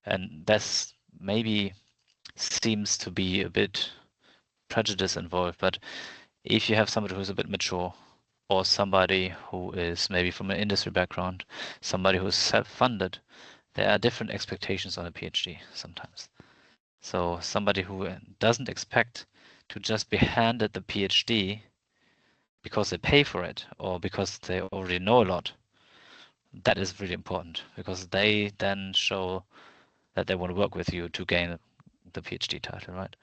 and that's maybe seems to be a bit prejudice involved, but if you have somebody who's a bit mature, or somebody who is maybe from an industry background, somebody who's self-funded, there are different expectations on a PhD sometimes. So somebody who doesn't expect to just be handed the PhD because they pay for it or because they already know a lot, that is really important, because they then show that they want to work with you to gain the PhD title, right?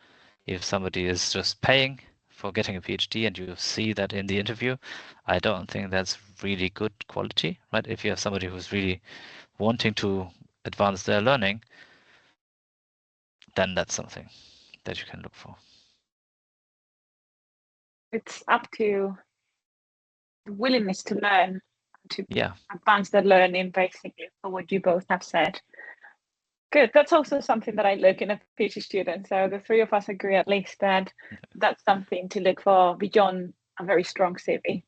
If somebody is just paying for getting a PhD and you see that in the interview, I don't think that's really good quality, right? If you have somebody who's really wanting to advance their learning, then that's something that you can look for. It's up to willingness to learn, to advance their learning, basically, for what you both have said. Good. That's also something that I look in a PhD student. So the three of us agree at least that that's something to look for beyond a very strong CV.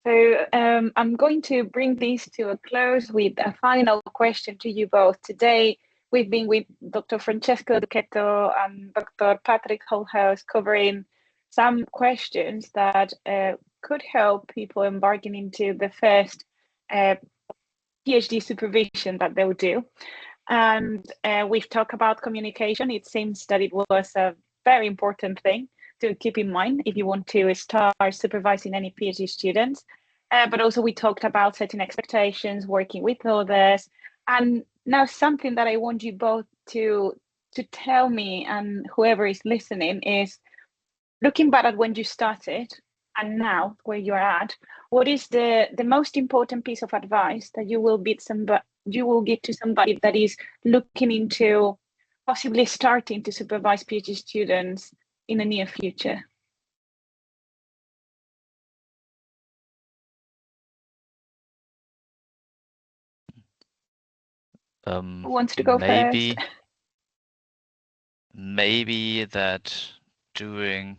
So I'm going to bring this to a close with a final question to you both. Today, we've been with Dr. Francesco Ducchetto and Dr. Patrick Holthaus covering some questions that could help people embarking into the first PhD supervision that they'll do. And we've talked about communication. It seems that it was a very important thing to keep in mind if you want to start supervising any PhD students. But also we talked about setting expectations, working with others. And now something that I want you both to tell me, and whoever is listening, is looking back at when you started and now where you're at, what is the most important piece of advice that you will give to somebody that is looking into possibly starting to supervise PhD students in the near future? Who wants to go first? Maybe that during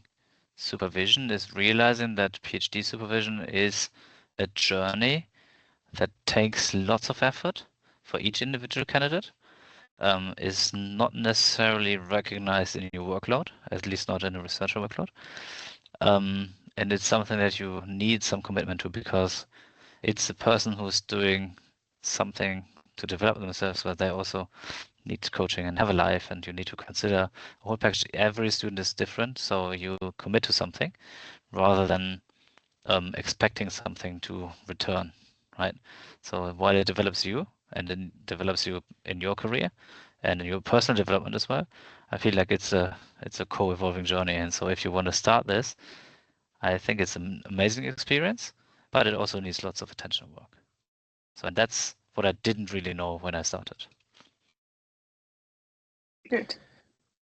supervision is realizing that PhD supervision is a journey that takes lots of effort for each individual candidate, is not necessarily recognized in your workload, at least not in a researcher workload. And it's something that you need some commitment to, because it's the person who's doing something to develop themselves, but they also need coaching and have a life, and you need to consider a whole package. Every student is different, so you commit to something rather than expecting something to return, right? So while it develops you, and then develops you in your career and in your personal development as well, I feel like it's a co-evolving journey. And so if you want to start this, I think it's an amazing experience, but it also needs lots of attention work. So that's what I didn't really know when I started. Good.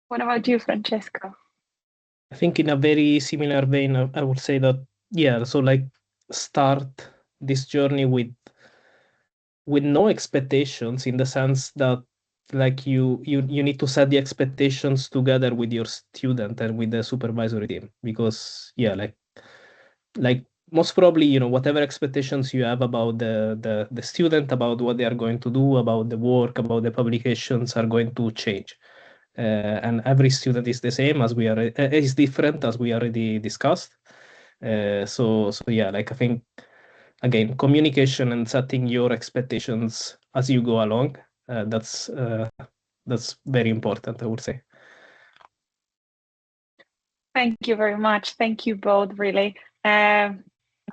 What about you, Francesco? I think in a very similar vein, I would say that yeah, so like start this journey with no expectations, in the sense that like you need to set the expectations together with your student and with the supervisory team, because yeah, like most probably, you know, whatever expectations you have about the student, about what they are going to do, about the work, about the publications, are going to change. And every student is the same, as we are is different, as we already discussed. So yeah, like I think, again, communication and setting your expectations as you go along, that's very important, I would say. Thank you very much. Thank you both, really.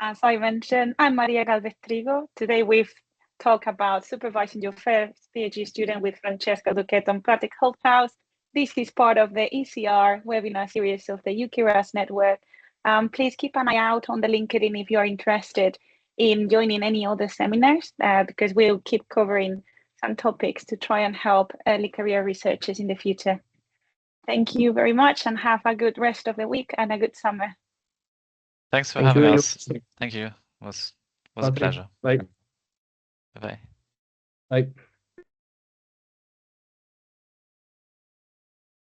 As I mentioned, I'm Maria Galvez Trigo. Today we've talked about supervising your first PhD student with Francesca Ducchetto and Patrick Holthaus. This is part of the ECR webinar series of the UK-RAS network. Please keep an eye out on the LinkedIn if you're interested in joining any other seminars, because we'll keep covering some topics to try and help early career researchers in the future. Thank you very much, and have a good rest of the week and a good summer. Thanks for having us. Thank you. It was a pleasure. Bye. Bye-bye. Bye.